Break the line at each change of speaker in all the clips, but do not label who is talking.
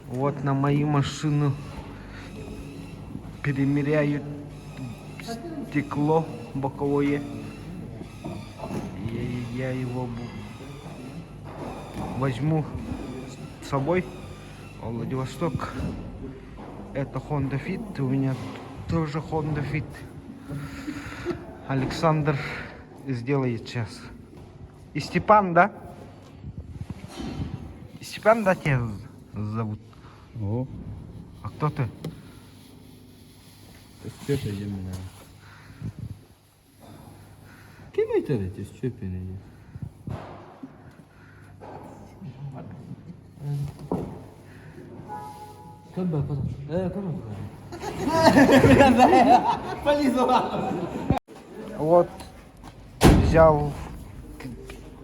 Вот на мою машину перемеряют стекло боковое. Я его возьму с собой в Владивосток. Это Honda Fit, у меня тоже Honda Fit. Александр сделает сейчас. И Степан, да? Степан, да, тебя зовут?
О,
А кто ты?
Степа Емина. Kim ei tere, Stepini?
Вот взял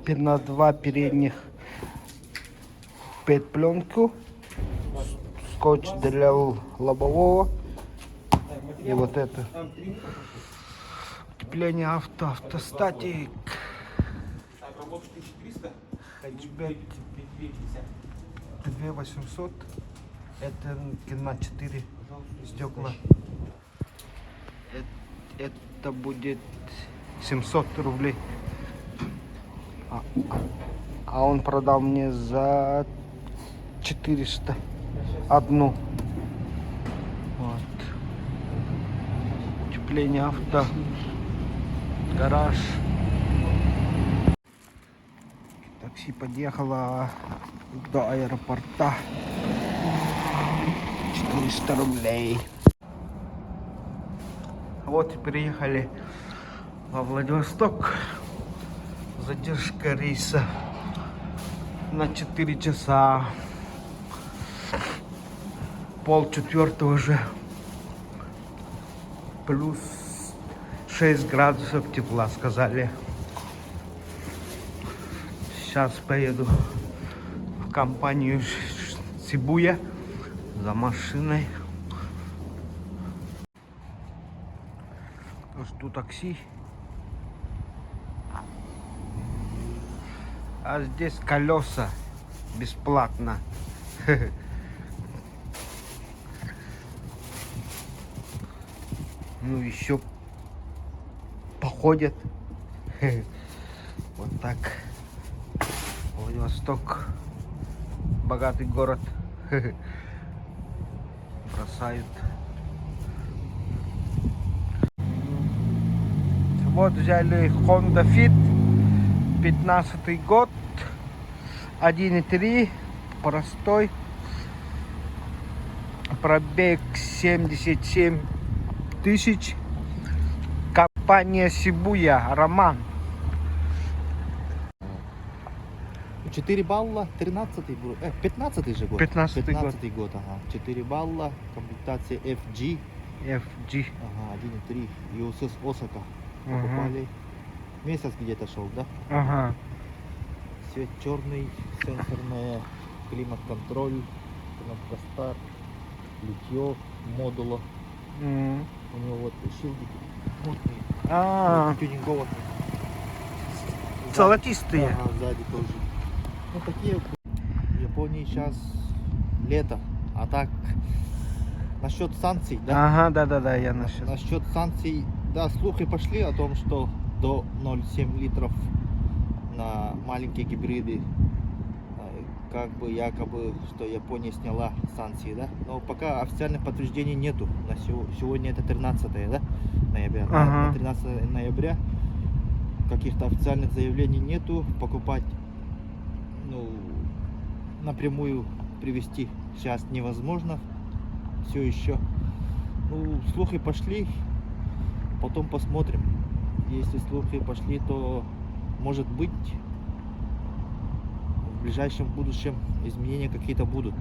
на два передних пленку, скотч для лобового и вот это утепление автостатик, хэтчбэк 2800, это на 4 стекла. Это будет 700 рублей. А он продал мне за 400 одну. Вот. Утепление авто. Гараж. Такси подъехало до аэропорта. 400 рублей. Вот и приехали во Владивосток. Задержка рейса на 4 часа. 3:30 уже. Плюс 6 градусов тепла, сказали. Сейчас поеду в компанию Сибуя за машиной. Жду такси. А здесь колеса бесплатно. Ну еще походят. Вот так. Владивосток. Богатый город. Бросают. Вот взяли Honda Fit, 15-й год, 1.3, простой, пробег 77 тысяч, компания Сибуя, Роман.
4 балла, 13-й, 15-й же год.
15-й
год, ага. 4 балла, комплектация FG.
FG.
Ага, 1.3, USS Осака. Покупали. Месяц где-то шел, да?
Ага.
Свет черный, сенсорная, климат-контроль, кнопка старт, литье модула. У него вот шилдики мутные, тюнингованные.
Золотистые.
Ага, сзади тоже. Ну такие в Японии сейчас лето, а так насчет санкций, да?
Ага, да, я насчет.
Насчет санкций, да, слухи пошли о том, что до 0,7 литров на маленькие гибриды, как бы якобы, что Япония сняла санкции, да? Но пока официальных подтверждений нету. На сегодня это 13 да? ноября.
Ага.
На 13 ноября каких-то официальных заявлений нету. Покупать, ну, напрямую привезти сейчас невозможно. Все еще. Ну, слухи пошли, потом посмотрим. Если слухи пошли, то может быть в ближайшем будущем изменения какие-то будут.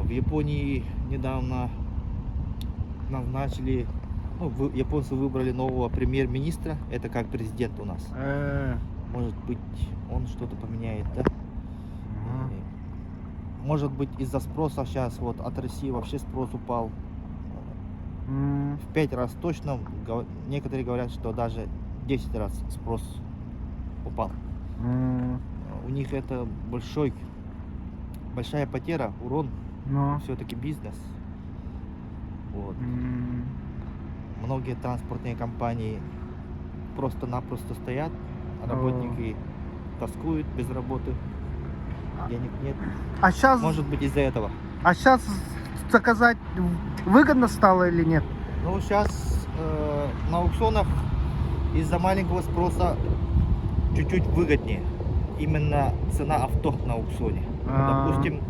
В Японии недавно назначили, ну, японцы выбрали нового премьер-министра, это как президент у нас. Может быть, он что-то поменяет, да? Может быть, из-за спроса сейчас вот от России вообще спрос упал. В 5 раз точно. Некоторые говорят, что даже 10 раз спрос упал. У них это большой большая потеря, урон,
Но.
все-таки бизнес. Вот.
М,
Многие транспортные компании просто-напросто стоят,
О.
работники тоскуют без работы, денег нет.
А сейчас,
Может быть из-за этого.
заказать выгодно стало или нет?
Ну, сейчас на аукционах из-за маленького спроса чуть-чуть выгоднее. Именно цена авто на аукционе.
А.
Допустим,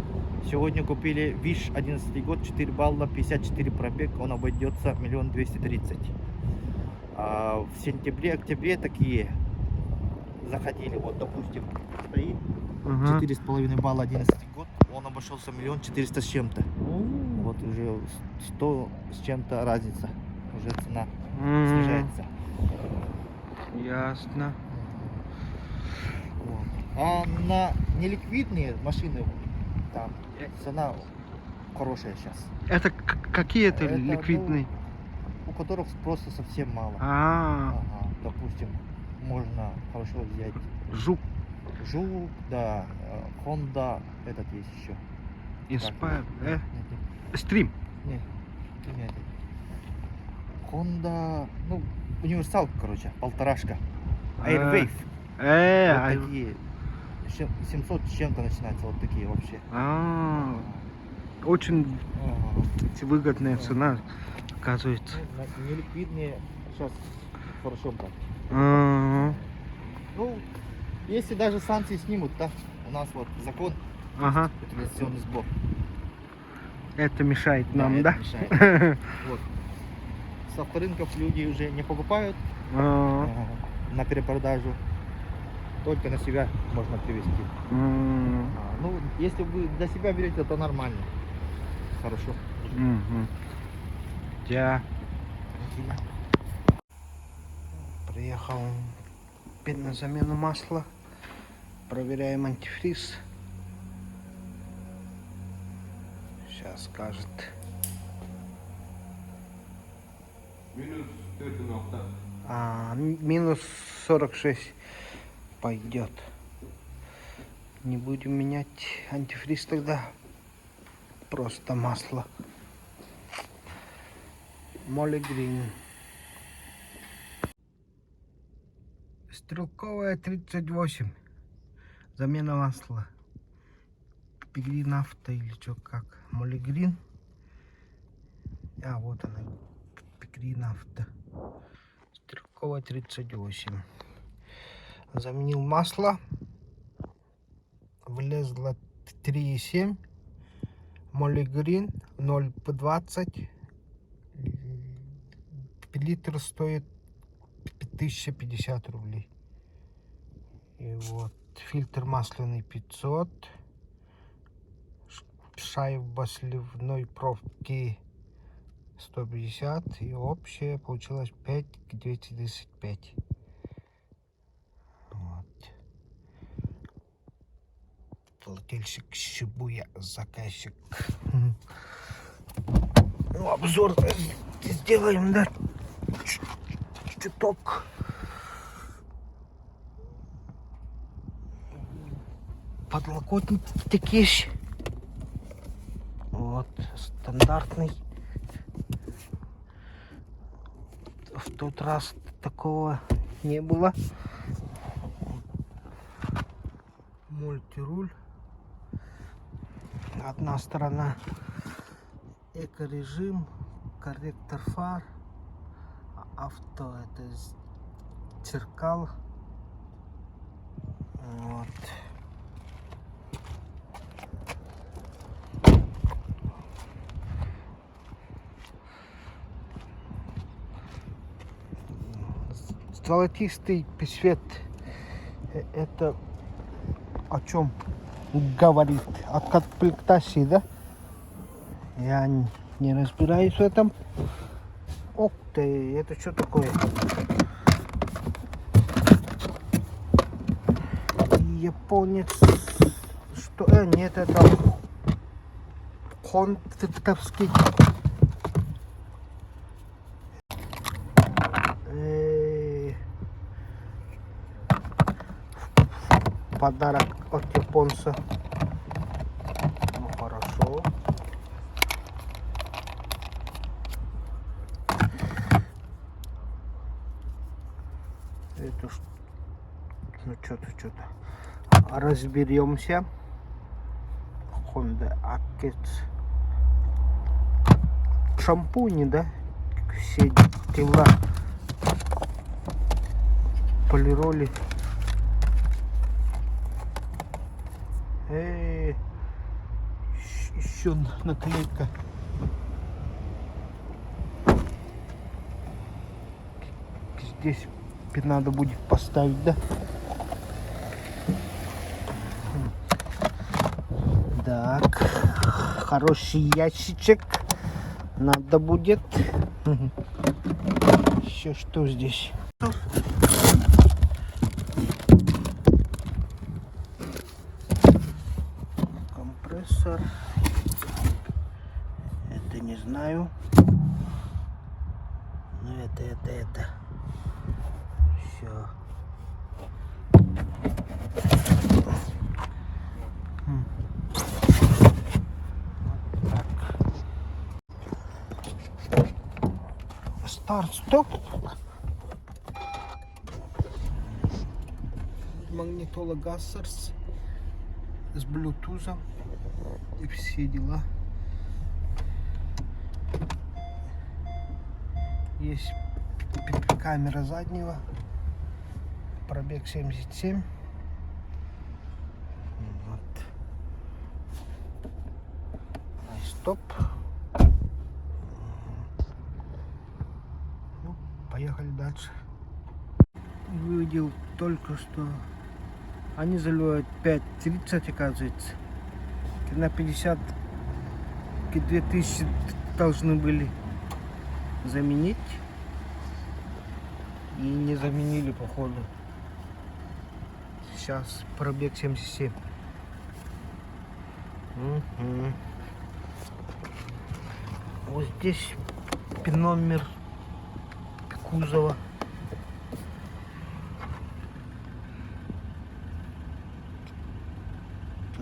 сегодня купили ВИШ 11 год, 4 балла, 54 пробег, он обойдется 1 230 000. А в сентябре-октябре такие заходили, вот допустим, стоит
Ага.
4,5 балла 11 год, он обошелся 1 400 000 с чем-то. Вот уже 100 с чем-то разница, уже цена снижается.
Ясно.
Вот. А на неликвидные машины там цена хорошая сейчас.
Это какие это
Это,
ликвидные?
У которых спроса совсем мало.
А,
Ага, допустим, можно хорошо взять
Жук,
Жук, да, Honda, этот есть еще.
Inspire,
Нет,
Stream.
нет, нет. Honda, ну, универсал, короче, полторашка. Airwave. Вот
А,
такие. 700 с чем-то начинается, вот такие вообще.
Очень
Ага.
выгодная цена, оказывается.
Ну, неликвидные сейчас хорошо брать.
Ага.
Ну, если даже санкции снимут, да, у нас вот закон,
Ага.
утилизационный сбор.
Это мешает нам,
это
да?
мешает. Вот. С авторынков люди уже не покупают на перепродажу. Только на себя можно привезти. Ну, если вы для себя берете, то нормально. Хорошо.
Я приехал на замену масла. Проверяем антифриз. Сейчас скажет. Минус 46 пойдет. Не будем менять антифриз тогда. Просто масло. Molly Green. Стрелковая 38. Замена масла. Green авто или что как. Molly Green. А вот она. Green авто. Стрелковая 38. Заменил масло. Влезло 3,7. Molly Green 0,20. Литр стоит 1050 рублей. И вот фильтр масляный 500. Шайба сливной пробки 150. И общее получилось 5235. Вот. Плательщик Шибуя, заказчик. Ну, обзор сделаем, да, чуток. Подлокотник такие. Вот, стандартный. В тот раз такого не было. Мультируль. Одна сторона эко-режим, корректор фар, авто это зеркал. Вот. Золотистый свет. Это о чем говорит? От комплектации, да? Я не разбираюсь в этом. Ох ты, это что такое? Японец. Что? Нет, это хонтовский. Подарок от японца. разберемся. Honda Accord. Шампуни, да? Все дела. Полироли. Еще наклейка. Здесь надо будет поставить, да? Так, хороший ящичек надо будет. Еще что здесь? Компрессор. Это не знаю. Но это. Все. Старт-стоп. Магнитола Gassers с Bluetooth и все дела. Есть камера заднего. Пробег 77. Вот. Стоп. Ну, поехали дальше. Увидел только что они заливают 5.30, оказывается. На 50 2000 должны были заменить. И не заменили, походу. Сейчас пробег 77. Вот здесь номер кузова.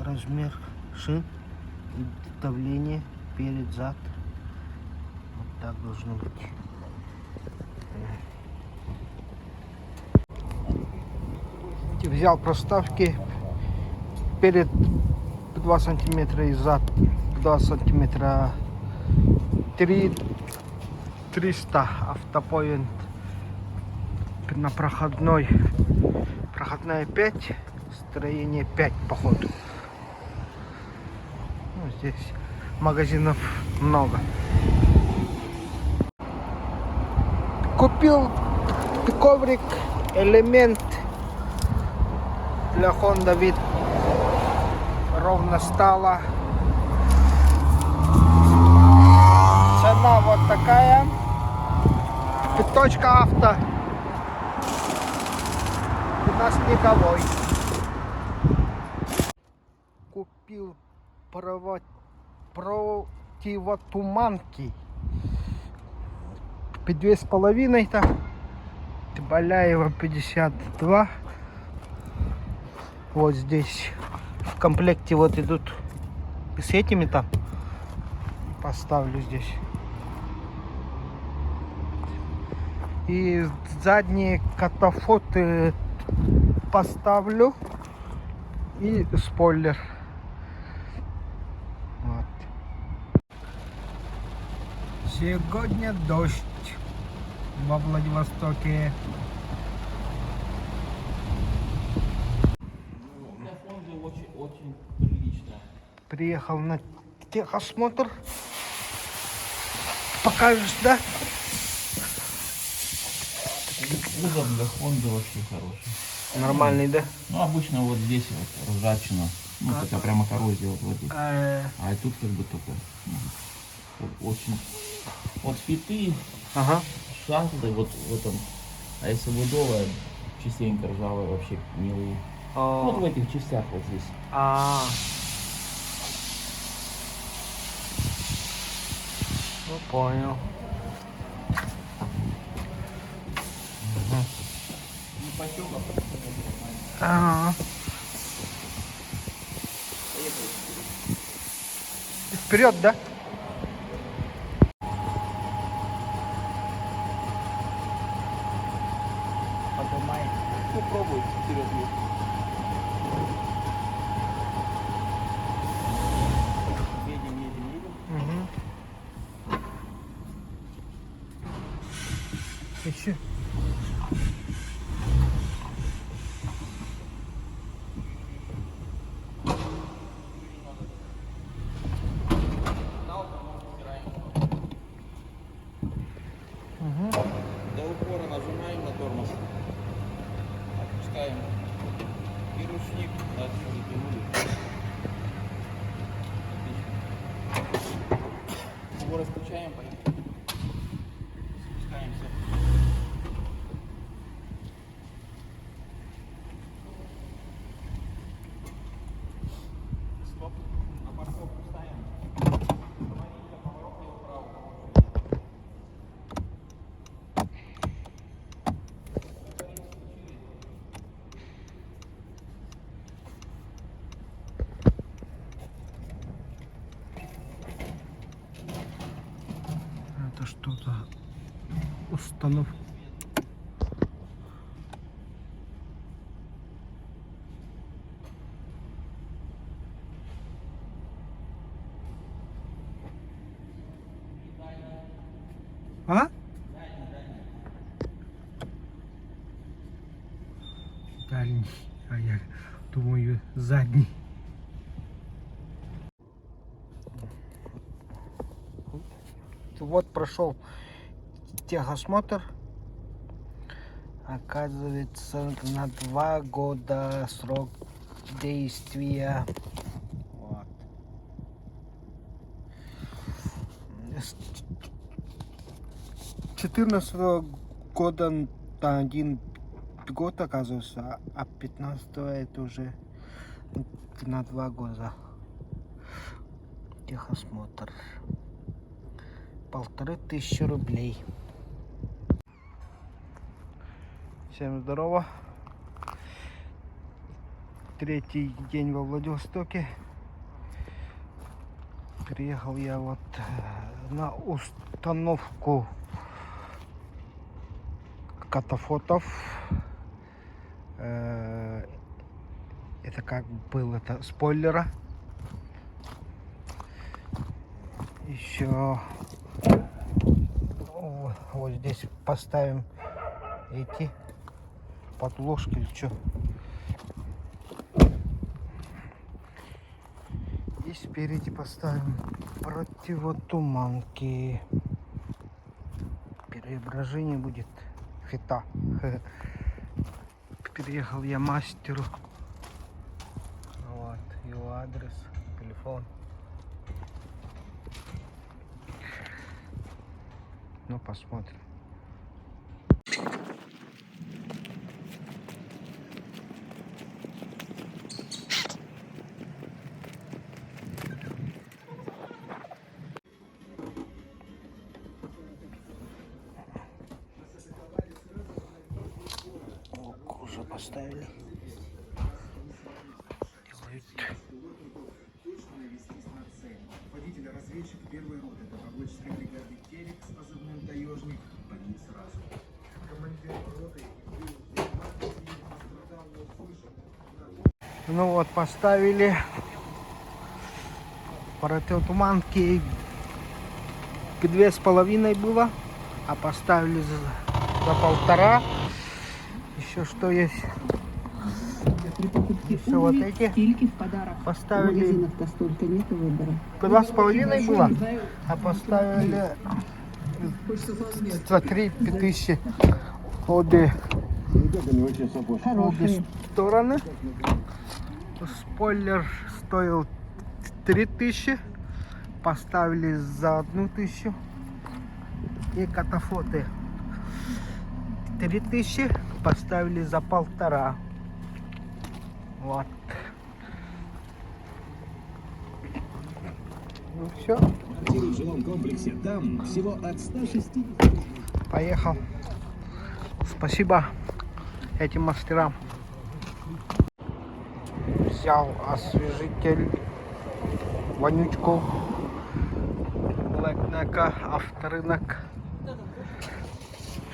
Размер шин, давление перед, зад. Вот так должно быть. Взял проставки перед 2 сантиметра и зад 2 сантиметра 300 автопоинт на проходная 5, строение 5 походу. Ну, здесь магазинов много. Купил коврик, элемент для Honda Fit. Ровно стало. Цена вот такая. Пяточка авто. У нас никого. Купил противотуманки. 2,5 там. Баляева 52. Вот здесь в комплекте вот идут с этими там. Поставлю здесь. И задние катафоты поставлю. И спойлер. Вот. Сегодня дождь во Владивостоке.
Очень прилично.
Приехал на техосмотр. Покажешь, да?
Кузов для Honda вообще хороший.
Нормальный, да?
Ну, обычно вот здесь вот ржавчина. Ну, такая прямо коррозия вот здесь. А тут как бы только очень... Вот фиты,
Ага.
шахты вот в этом. А если будовая, частенько ржавая вообще не... Вот в этих частях вот здесь.
Ну, понял. Ага. Вперед, да?
Подумай. Ну, пробуй вперед. Включаем, поехали. Спускаемся. Стоп. На парковку ставим. Маленько поворот вправо.
Это что-то установка. А? Дальний. А я думаю, задний. Вот прошел техосмотр. Оказывается, на 2 года срок действия. Вот. С 14 года на 1 год, оказывается, а 15 это уже на 2 года. Техосмотр. 1500 рублей. Всем здорово. Третий день во Владивостоке. Приехал я вот на установку катафотов. Это как был, это спойлера. Еще вот здесь поставим эти подложки или что. И спереди поставим противотуманки. Преображение будет фита. Переехал я мастеру. Вот его адрес, телефон. Ну, посмотрим. Уже поставили. Делают.
Водитель-разведчик первой роты добровольческой бригады «Терек» с позывным «Таежник» погиб сразу. Командир роты
Ну вот, поставили противотуманки 2,5 было, а поставили за 1,5. Еще что есть? Еще вот эти поставили 2,5 было, а поставили за 3 500 обе стороны. Спойлер стоил 3000, поставили за 1000. И катафоты 3000, поставили за 1,5. Вот. Ну все.
в жилом комплексе. Там всего от 160.
Поехал. Спасибо этим мастерам. Взял освежитель, вонючку, Блэкнека, авторынок.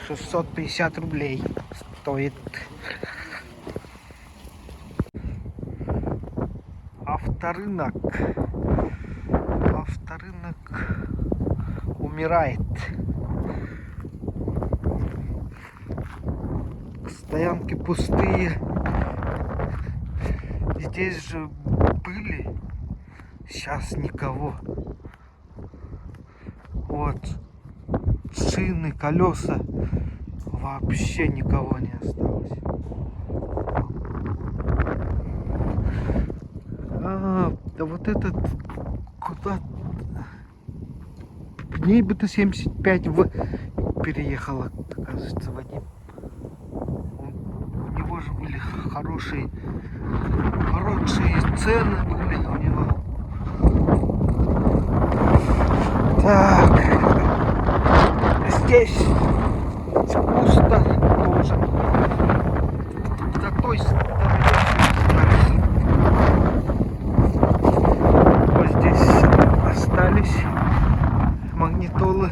650 рублей стоит. Авторынок умирает. Стоянки пустые. Здесь же были, сейчас никого. Вот шины, колеса, вообще никого не осталось. Да вот этот куда дней бы-то 75 переехала, кажется, Вадим. У него же были хорошие цены были у него. Так, здесь пусто тоже. За той стороной вот здесь остались магнитолы.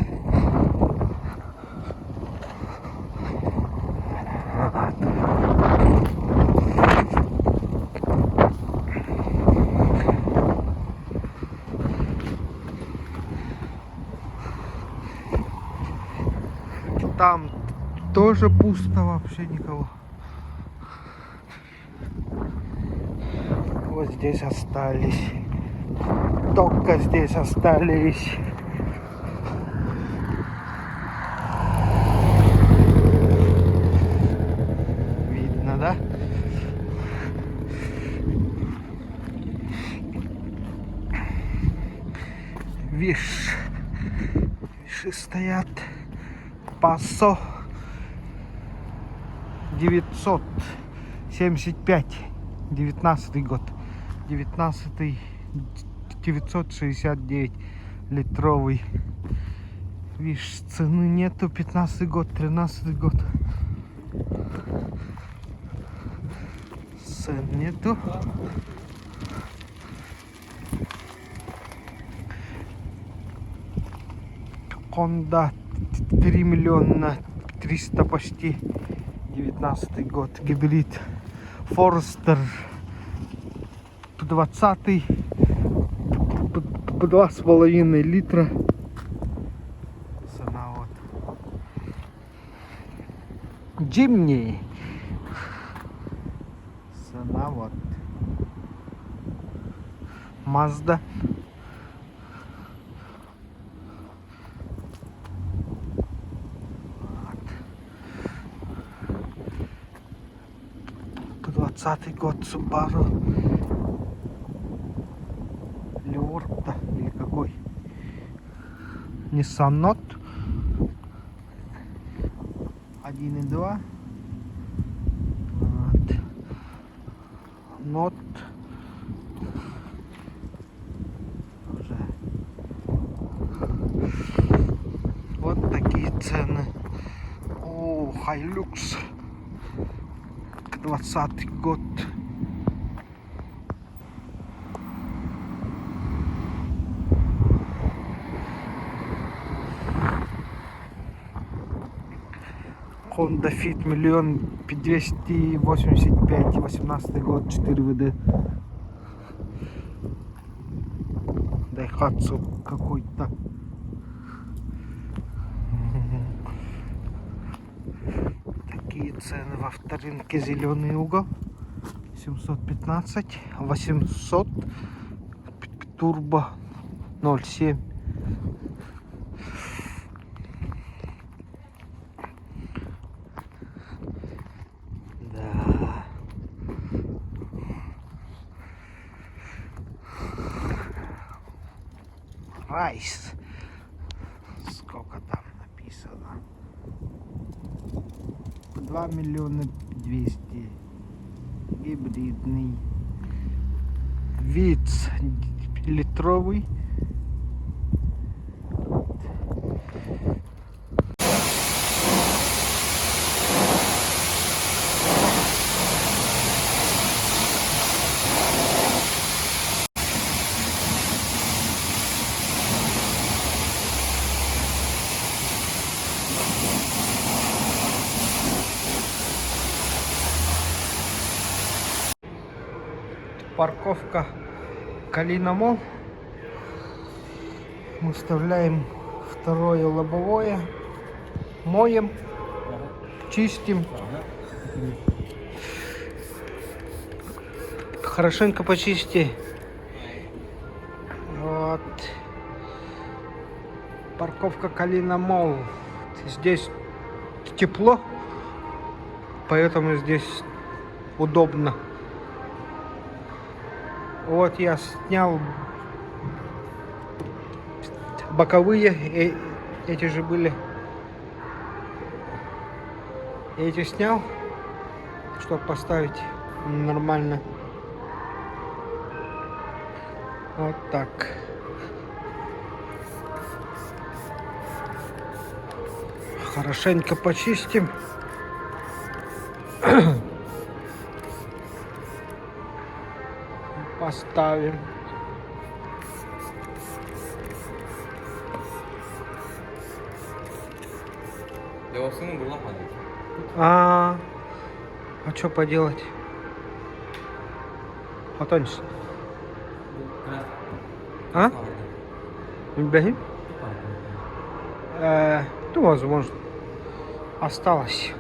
Там тоже пусто, вообще никого. Вот здесь остались. Только здесь остались. Видно, да? Виши стоят. Пассо 975, 19 год, 969 литровый. Видишь, цены нету, 15 год, 13 год. Цен нету. Honda 3 миллиона 300 почти, 19 год, гибрид. Forester 20 по 2,5 литра. Цена вот. Jimny. Цена вот. Mazda. По 20 год Subaru. Леорта или какой? Nissan Note 1.2. Вот. Note уже. Вот такие цены. О, Hilux 20 год. Honda Fit 1 285, 18 год, 4 ВД. Daihatsu какой-то. Такие цены во вторинке. Зеленый угол 715, 800 турбо 0,7. Да. Райс. Сколько там написано? 2 миллиона 200. Гибридный. Виц литровый. Парковка Калина Молл. Мы вставляем второе лобовое, моем, чистим. Хорошенько почисти. Вот. Парковка Калина Молл. Здесь тепло, поэтому здесь удобно. Вот я снял боковые эти же были. Эти снял, чтобы поставить нормально. Вот так. Хорошенько почистим. Поставим.
Его сыну было падать.
А что поделать? Атонис. А? Бегим? Ну, возможно. Осталось.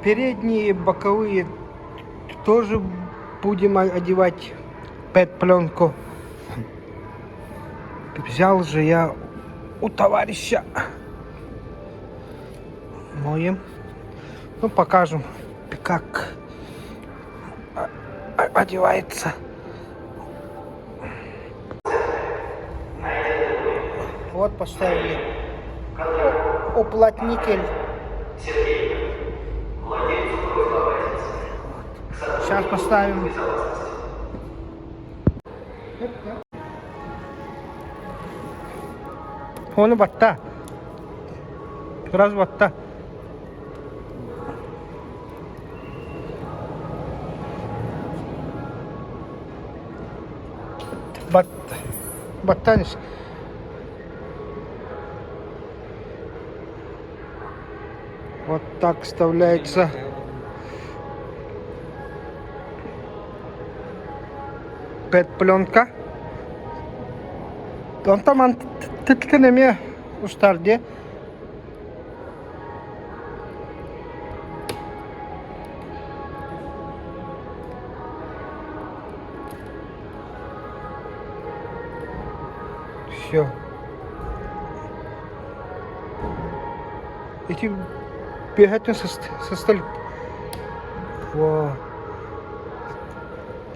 Передние, боковые тоже будем одевать пэт-пленку. Взял же я у товарища. Моем. Ну, покажем, как одевается. Вот поставили уплотнитель. Сейчас поставим. Вон батта. Раз батта. Баттаниш. Вот так вставляется. Пэт-пленка. Он там тытканами устарде. Все. Эти бегать со столь. Во.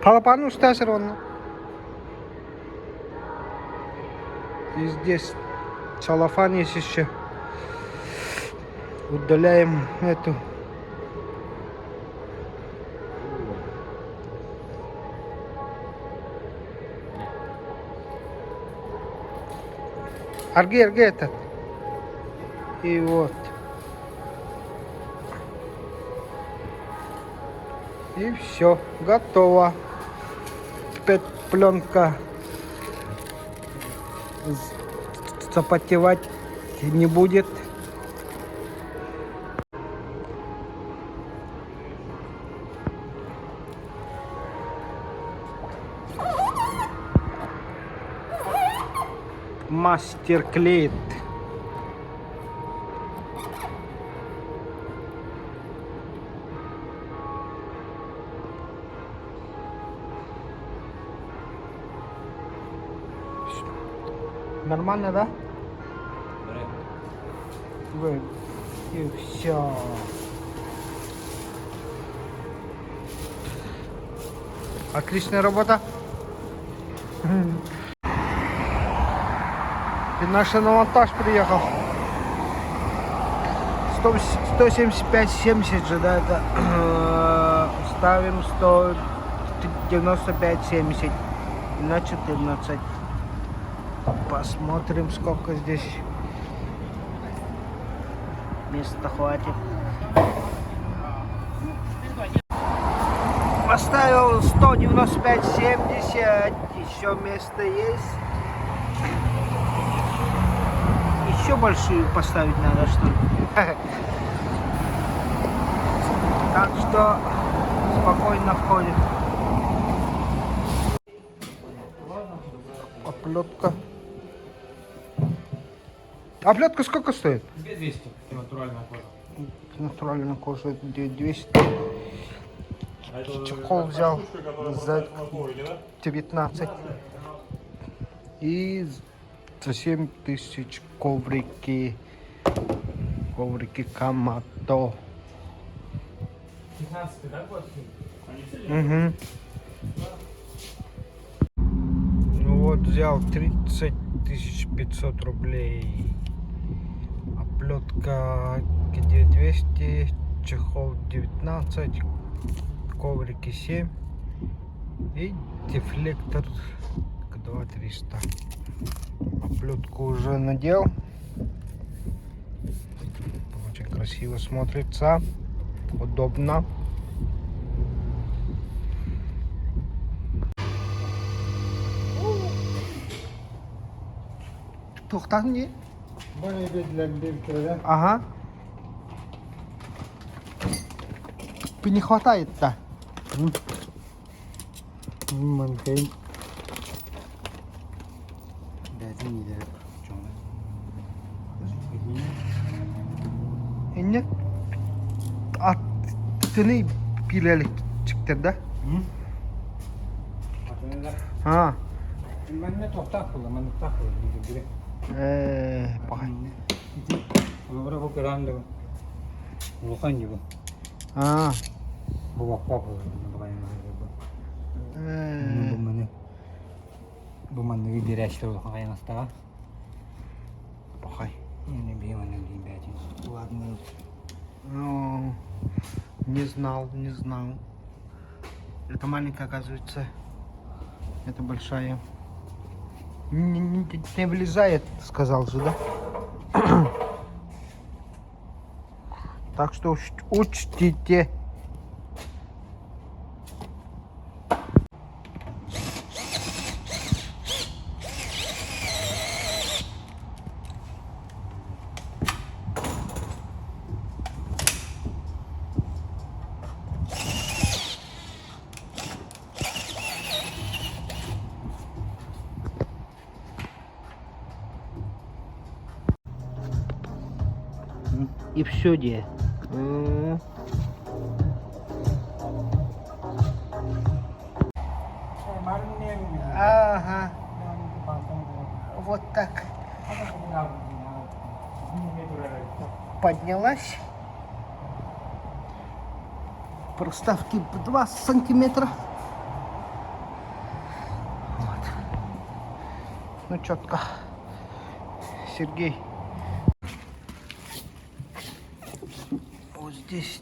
Палапану все равно. И здесь целлофан есть еще. Удаляем эту. Арги этот. И вот. И все, готово. Теперь пленка запотевать не будет. Мастер клеит. Нормально, да? Вы. И все. Отличная работа. И наш на монтаж приехал. 175-70 же, да, это ставим 195-70 на 14. Посмотрим, сколько здесь места хватит. Поставил 195-70, еще место есть. Еще большие поставить надо, что ли? Так что спокойно входит. Оплетка. Оплетка сколько стоит?
200. Натуральная кожа.
Натуральная кожа 200. Чехол взял за 19. И за 7000 коврики. Коврики Камато.
15, да, год?
Угу. Ну вот вот взял 30 500 рублей. Оплетка 200, чехол 19, коврики 7 и дефлектор 2300. Оплетку уже надел. Очень красиво смотрится, удобно. Toxtan ne?
Bana dediler bir kere.
Ага. Не хватает-то.
Mümkün. Benzin gider.
Ne? Attını bilerek çıktı da. Ha.
Ben ne toprak kullan, ben toprak kullan.
Bakay.
Sonra bu kıran da Lukan gibi.
Ha.
Bu bak kullan. Bu mana. Bu mana direçli Lukan kaynasta.
Bakay.
Yani bir mana diyeyim belki. Ладно.
Ну, не знал, не знал. Это маленькая, оказывается. Это большая. Не влезает, сказал же, да? Так что учтите. И все, где? Ага. Вот так. Поднялась. Проставки 2 сантиметра. Вот. Ну, четко. Сергей. Вот здесь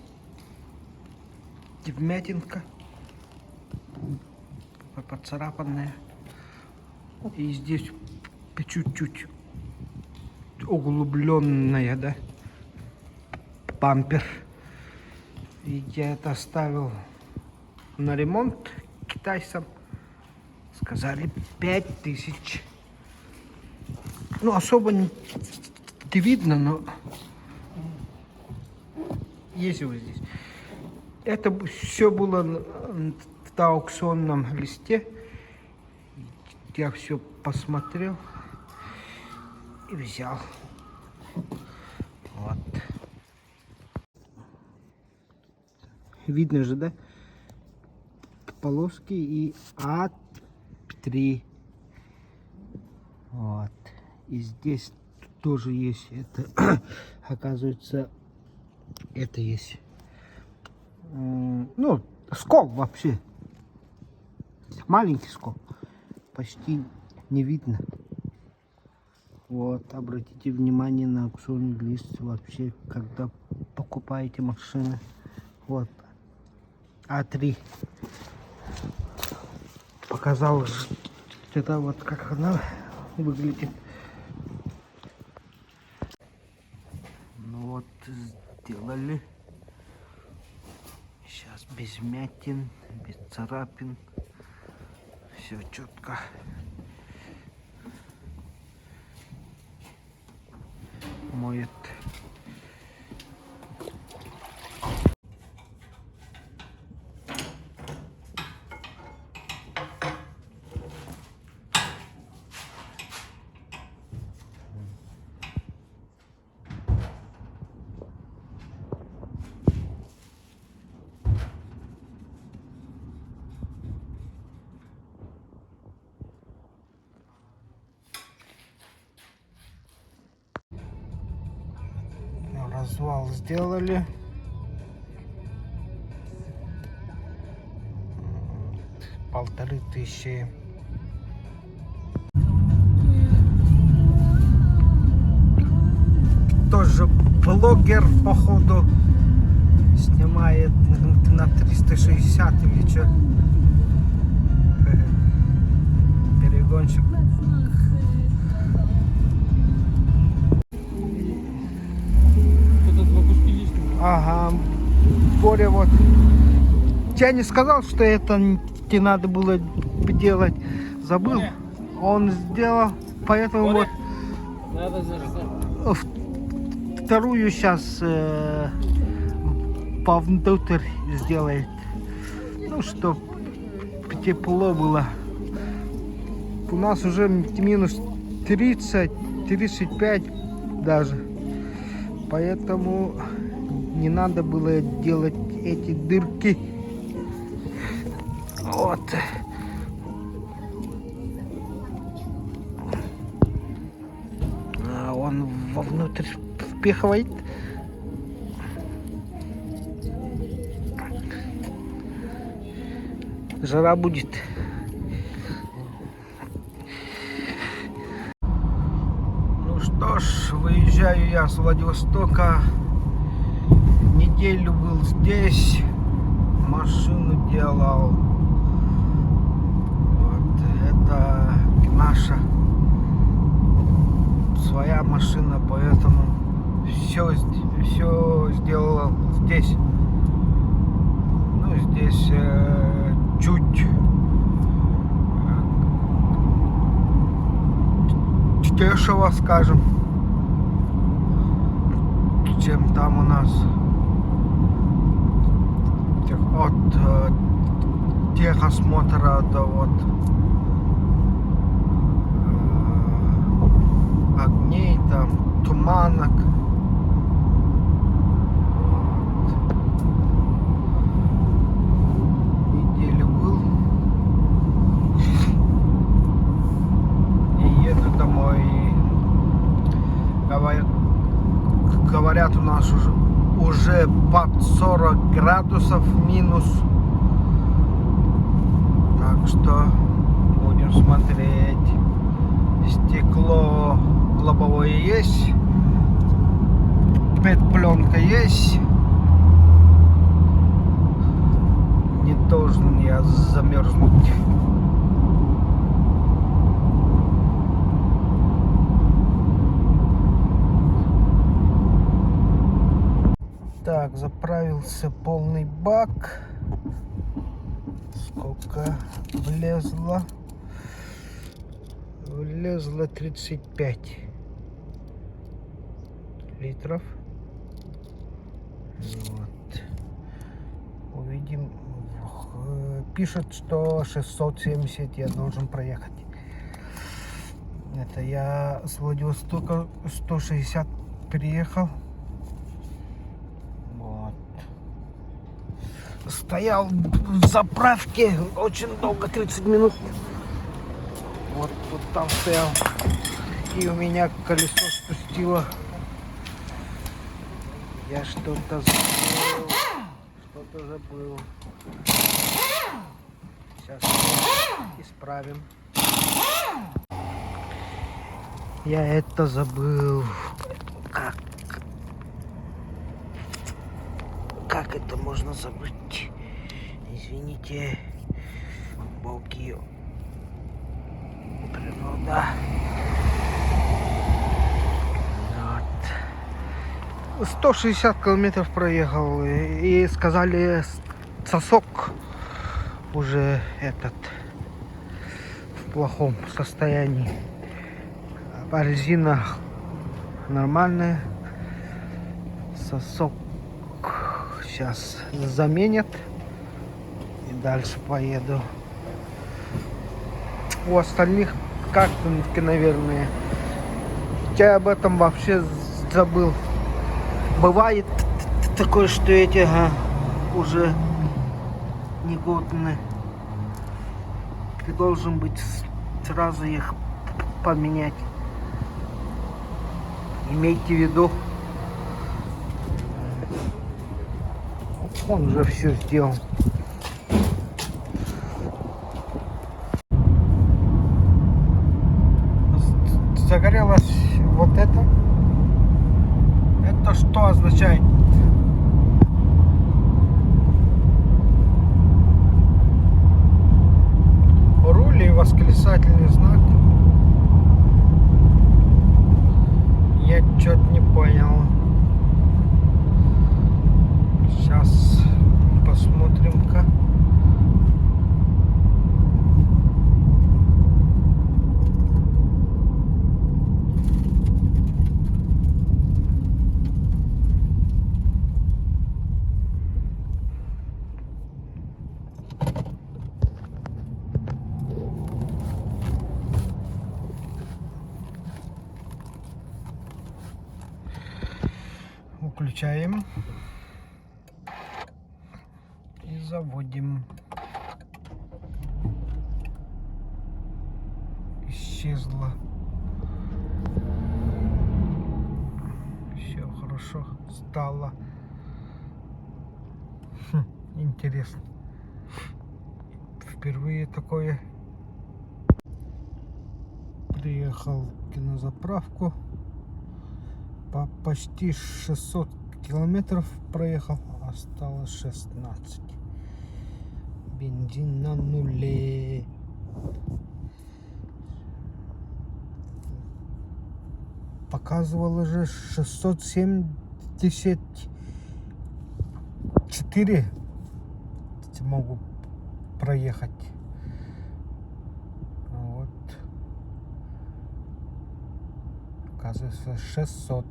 вмятинка поцарапанная, и здесь чуть-чуть углубленная, да, бампер. И я это оставил на ремонт китайцам. Сказали 5000. Ну, особо не видно, но есть его здесь. Это все было на аукционном листе. Я все посмотрел и взял. Вот. Видно же, да? Полоски и А3. Вот. И здесь тоже есть это. Оказывается, это есть. Ну, скол вообще. Маленький скол. Почти не видно. Вот, обратите внимание на аукционный лист вообще, когда покупаете машины. Вот. А3. Показал это вот как она выглядит. Ну вот, сделали. Сейчас без мятин, без царапин. Все четко. Моет. Развал сделали. $1500. уже блогер, походу, снимает на 360 или что. Перегонщик. Ага, Боря вот. Я не сказал, что это не надо было делать. Забыл. Он сделал, поэтому вот вторую сейчас повнутрь сделает. Ну, чтоб тепло было. У нас уже минус 30, 35 даже. Поэтому не надо было делать эти дырки. Вот. А он вовнутрь впихивает. Жара будет. Ну что ж, выезжаю я с Владивостока. Неделю был здесь, машину делал. Вот это наша своя машина, поэтому все сделал здесь. Ну, здесь чуть дешево, скажем, чем там у нас. От техосмотра до вот огней, там туманок. Вот. Неделю был и еду домой. Говорят, у нас уже под 40 градусов минус. Так что будем смотреть. Стекло лобовое есть. Пленка есть. Не должен я замерзнуть. Так, заправился полный бак. Сколько влезло? Влезло 35 литров. Вот. Увидим. Пишет, что 670 я должен проехать. Это я с Владивостока 160 переехал. Стоял в заправке очень долго, 30 минут. Вот там стоял. И у меня колесо спустило. Я что-то забыл. Сейчас исправим. Я это забыл. Как это можно забыть? Извините, боги, природа. Вот. 160 километров проехал и сказали, сосок уже этот в плохом состоянии. А резина нормальная, сосок сейчас заменят и дальше поеду. У остальных как-то, наверное, я об этом вообще забыл. Бывает такое, что эти уже негодны. Ты должен быть сразу их поменять. Имейте в виду. Он уже все сделал. Загорелось вот это. Это что означает? Руль и восклицательный знак. Я что-то не понял. Сейчас посмотрим-ка. Включаем и заводим. Исчезла. Все хорошо стало. Интересно. Впервые такое. Приехал в кинозаправку. Почти 600 километров проехал, осталось 16. Бензин на нуле. Показывало же 674 могу проехать. Вот. Оказывается 600.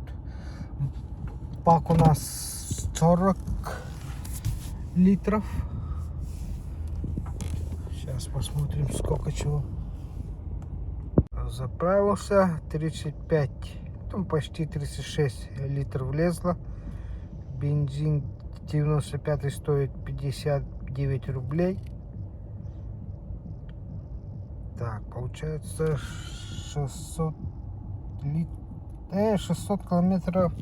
Бак у нас 40 литров. Сейчас посмотрим, сколько чего. Заправился 35, там почти 36 литров влезло. Бензин 95 стоит 59 рублей. Так, получается 600 километров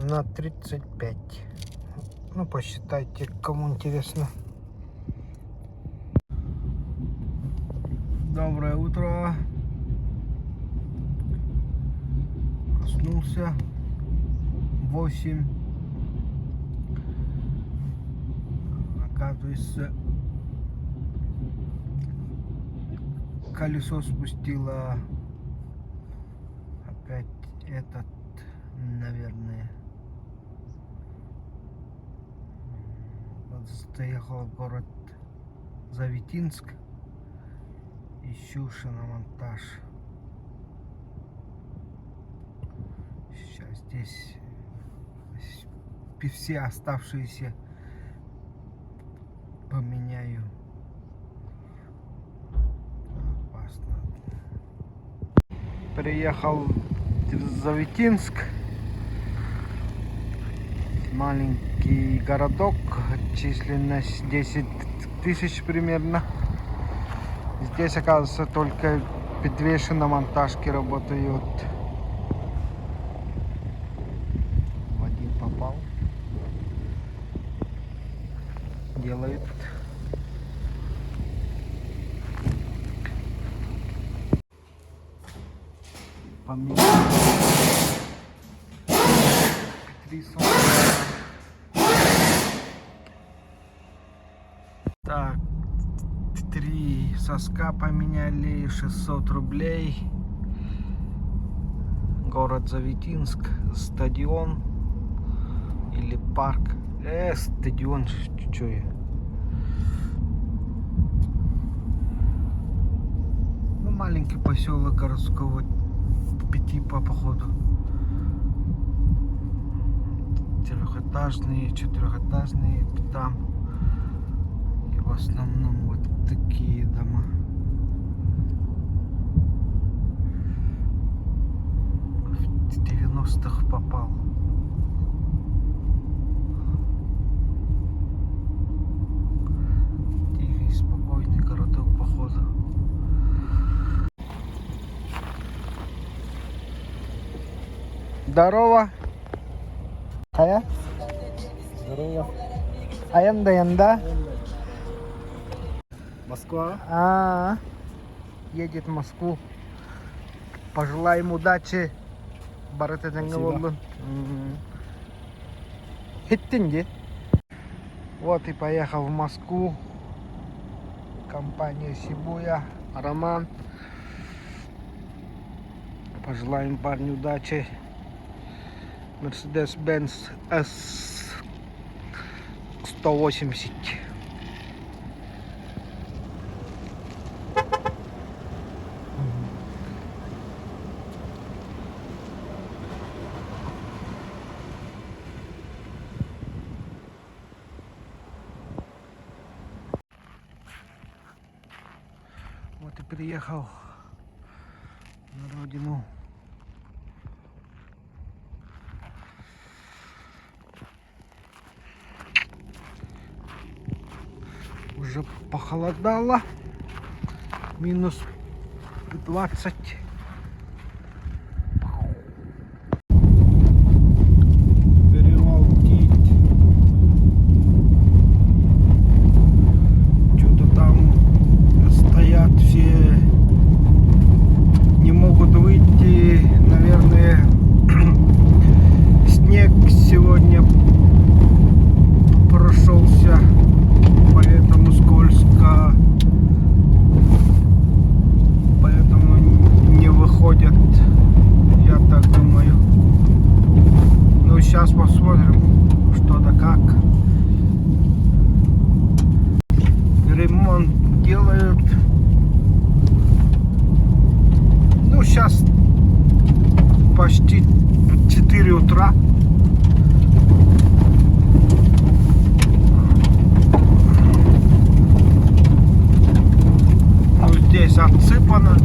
на 35. Ну, посчитайте, кому интересно. Доброе утро. Проснулся. 8. Оказывается, колесо спустило. Опять этот, наверное. Вот заехал в город Завитинск. Ищу шиномонтаж. Сейчас здесь все оставшиеся поменяю. Опасно. Приехал в Завитинск. Маленький городок, численность 10 тысяч примерно. Здесь, оказывается, только две шиномонтажки работают. В один попал. Делают. Поменял. Так, 3 соска поменяли, 600 рублей. Город Завитинск, стадион или парк. Стадион, что я? Ну, маленький поселок городского типа, походу. Трехэтажные, четырехэтажные там. И в основном вот такие дома. В 90-х попал. Тихий, спокойный городок, походу. Здорово. Ая?
Здорово.
Аянда.
Москва.
Едет в Москву. Пожелаем удачи. Баратетенге
Спасибо.
болдун. Хиттин ге. Вот и поехал в Москву. Компания Сибуя, Роман. Пожелаем парню удачи. Mercedes-Benz S180. Вот и приехал на родину. Уже похолодало. Минус 20. Перевал Тить. Что-то там стоят все, не могут выйти, наверное. Снег сегодня прошелся, поэтому скользко, поэтому не выходят, я так думаю. Ну сейчас посмотрим, что да как. Ремонт делают. Ну сейчас почти 4 утра. Ну здесь отсыпано.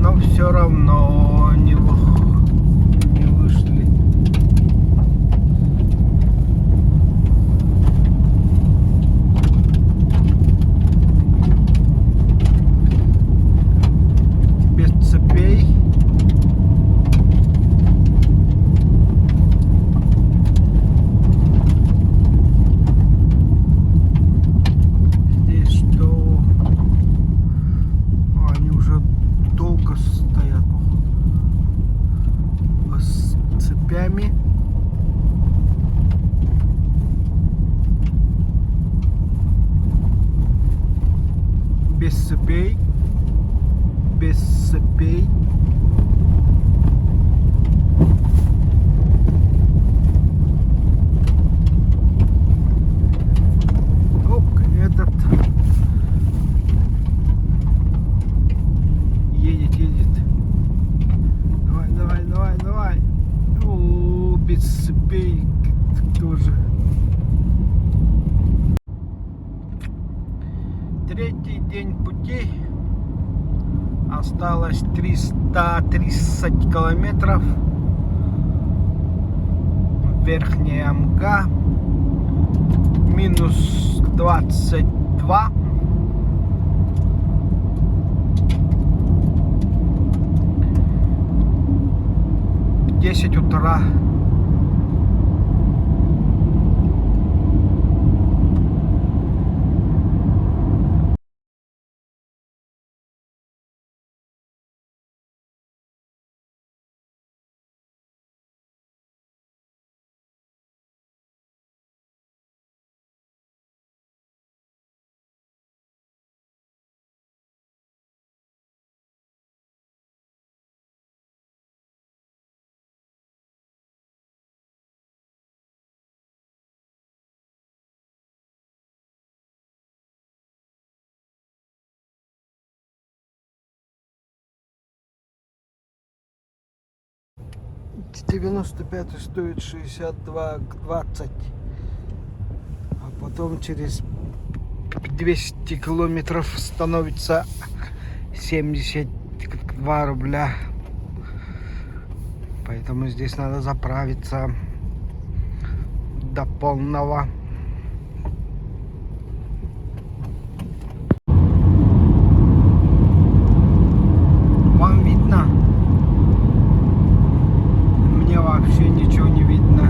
Но все равно не вышли. Без цепей. Здесь что? Они уже долго стоят, походу. С цепями. Без цепей. Без цепей. Оп, этот едет. Давай. О, без цепей тоже. Третий день пути. Осталось 330 километров. Верхняя Амга. Минус 22. В 10 утра. С 95 стоит 62,20, а потом через 200 километров становится 72 рубля. Поэтому здесь надо заправиться до полного. Вам видно? Мне вообще ничего не видно.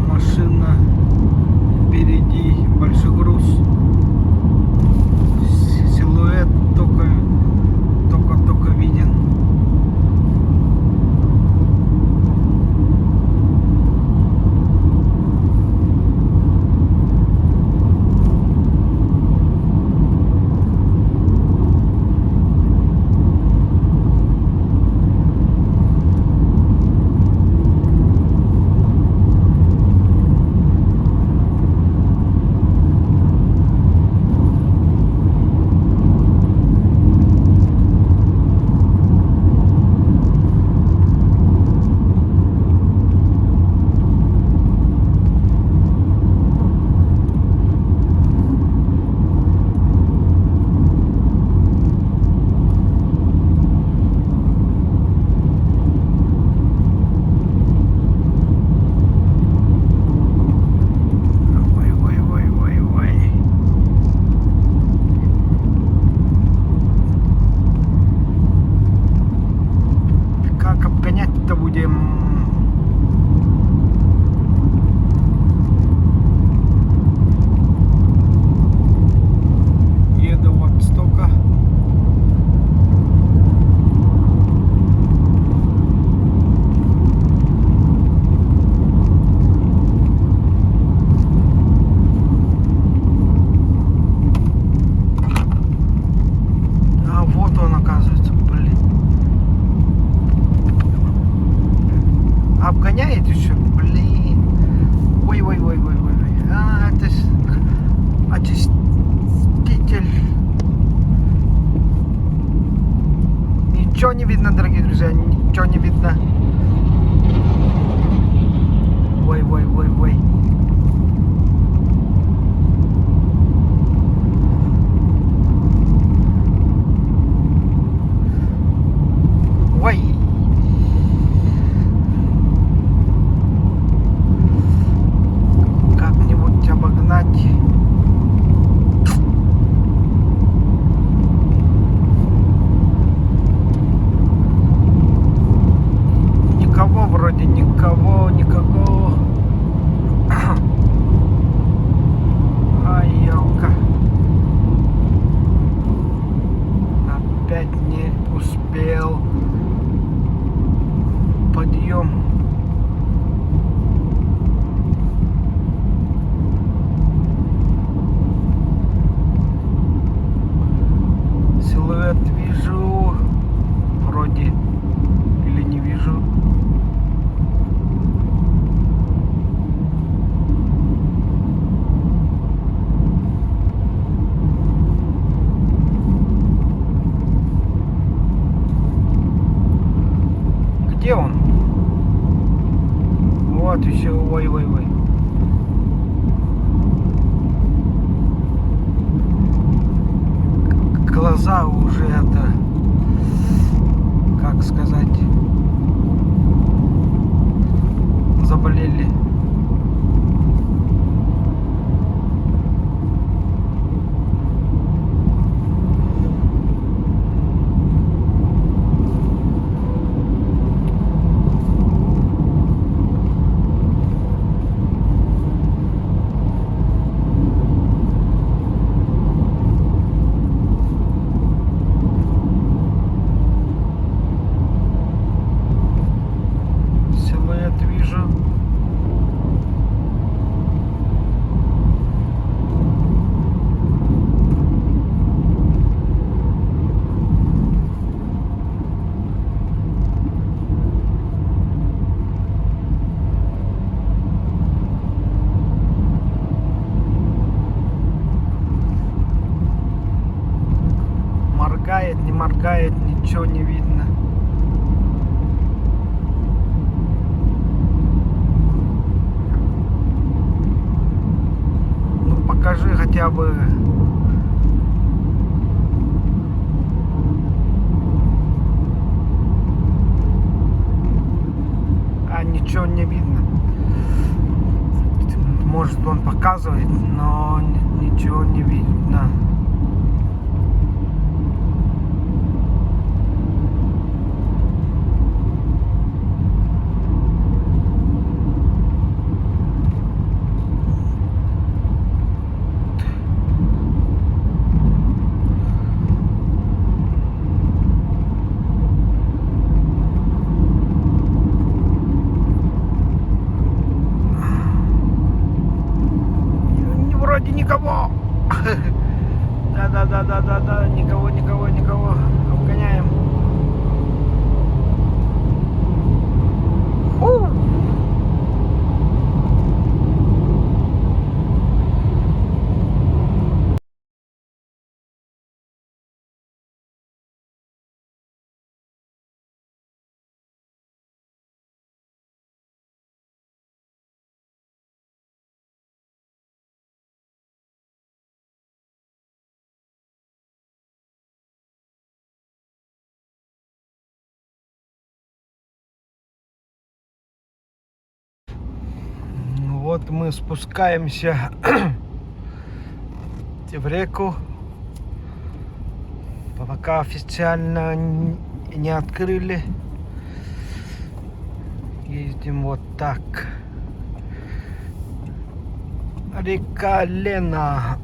Машина впереди, большой груз. видно, дорогие друзья, ничего не видно. Ой, ой, ой, ой. Ой. Как-нибудь обогнать. Никого вроде, никого. Ай, елка. Опять не успел. Подъем. Силуэт вижу. Вроде. Или не вижу. Где он? Вот еще, ой. Глаза уже это, как сказать, заболели. Силуэт вижу. Моргает, не моргает, ничего не видно. Ну покажи хотя бы. А ничего не видно. Может он показывает, но ничего не видно. Вроде никого. Да, никого. Обгоняем. Фу. Вот мы спускаемся в реку. Пока официально не открыли. Ездим вот так. Река Лена.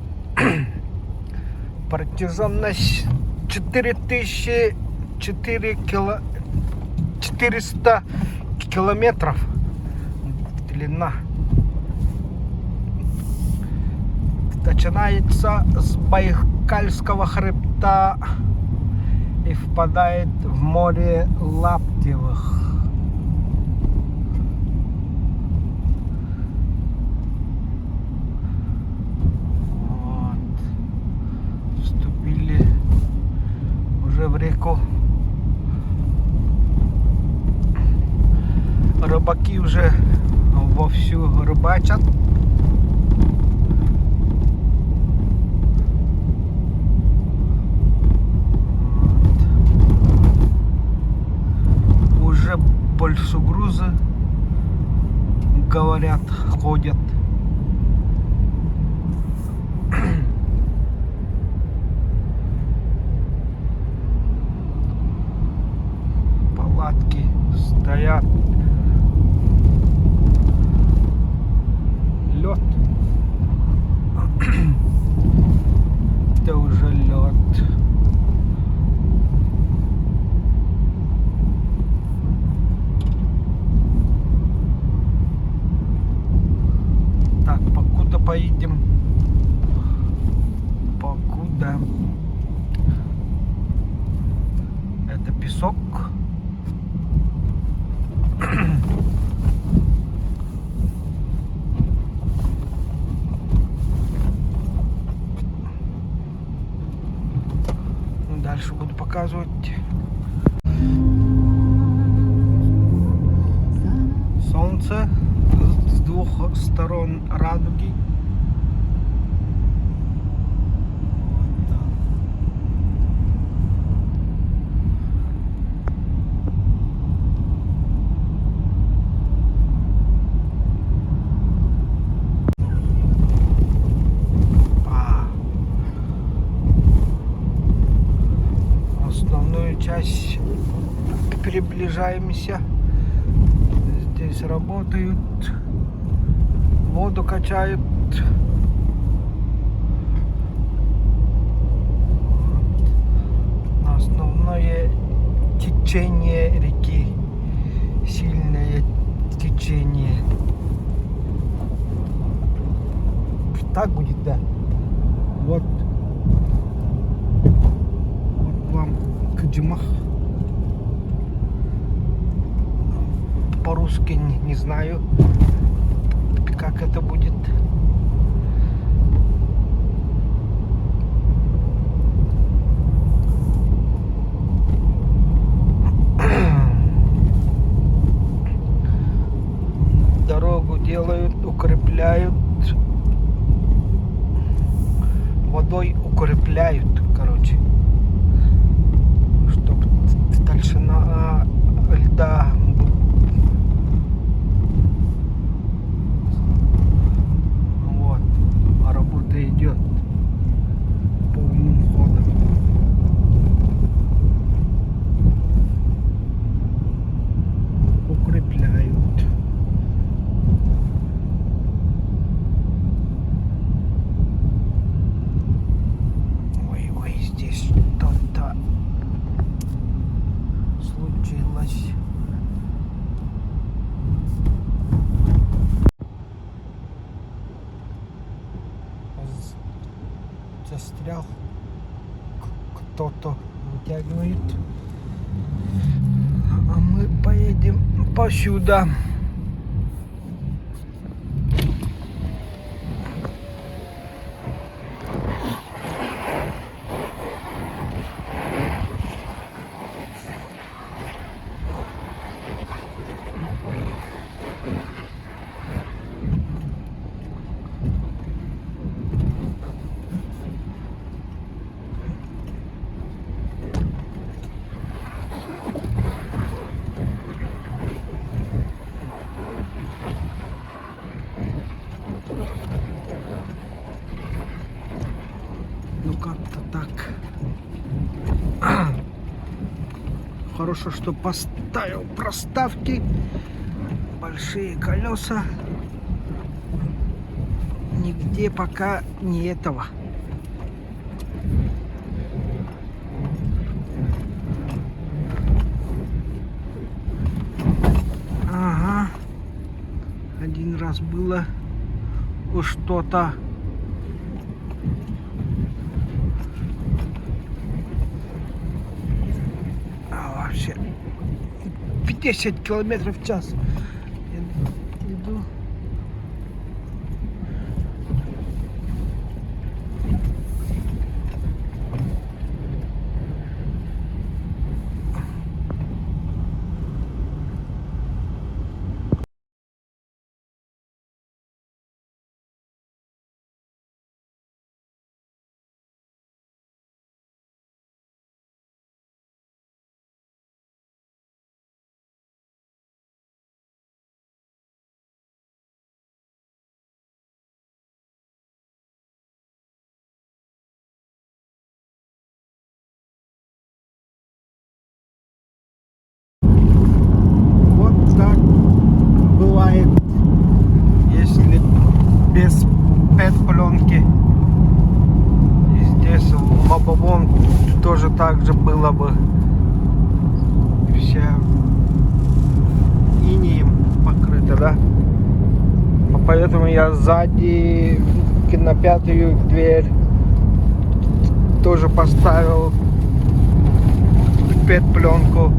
Протяженность 400 километров. Длина. Начинается с Байкальского хребта и впадает в море Лаптевых. Вот. Вступили уже в реку. бачать. Уже больше груза, говорят, ходят. Палатки стоят. Лед. Это уже лед. Так, покуда поедем? Покуда? Это песок. Дальше буду показывать. Солнце с двух сторон радуги. Основную часть приближаемся. Здесь работают, воду качают. Основное течение реки, сильное течение. Так будет, да. Вот вам Каджимах. По-русски не знаю, как это будет. Дорогу делают, укрепляют. Водой укрепляют, короче, чтобы толщина льда вот, а работа идет полным ходом. Укрепляют. Здесь что-то случилось. Застрял. Кто-то вытягивает. А мы поедем посюда. Ну как-то так. Хорошо, что поставил проставки. Большие колеса. Нигде пока не этого. Ага. Один раз было что-то. Вообще 50 километров в час. Иду. без пленки. И здесь лобовом тоже так же было бы. Вся инеем покрыта, да? Поэтому я сзади на пятую дверь тоже поставил пленку.